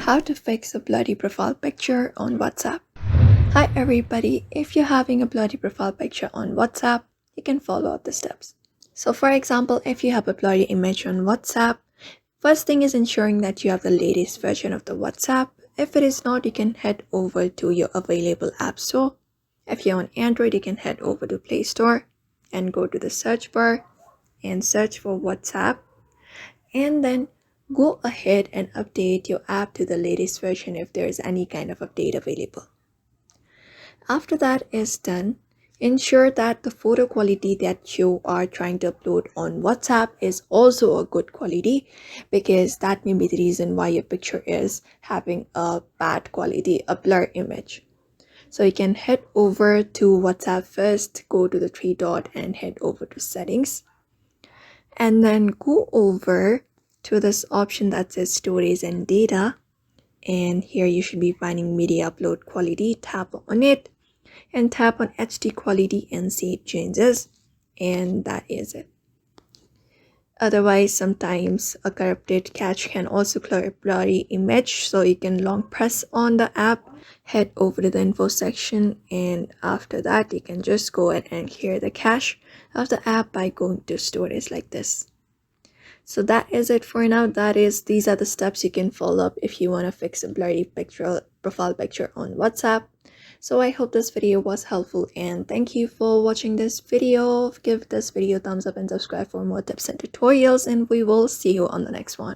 How to fix a blurry profile picture on WhatsApp. Hi everybody, if you're having a blurry profile picture on WhatsApp, you can follow up the steps. So for example, if you have a blurry image on WhatsApp, first thing is ensuring that you have the latest version of the WhatsApp. If it is not, you can head over to your available app store. If you're on Android, you can head over to Play Store and go to the search bar and search for WhatsApp, and then go ahead and update your app to the latest version if there is any kind of update available. After that is done, ensure that the photo quality that you are trying to upload on WhatsApp is also a good quality, because that may be the reason why your picture is having a bad quality, a blur image. So you can head over to WhatsApp first, go to the three dot and head over to settings, and then go over to this option that says storage and data, and here you should be finding media upload quality. Tap on it and tap on HD quality and save changes, and that is it. Otherwise, sometimes a corrupted cache can also clear a blurry image, so you can long press on the app, head over to the info section, and after that you can just go ahead and clear the cache of the app by going to storage like this. So that is it for now. These are the steps you can follow up if you want to fix a blurry profile picture on WhatsApp. So I hope this video was helpful, and thank you for watching this video. Give this video a thumbs up and subscribe for more tips and tutorials, and we will see you on the next one.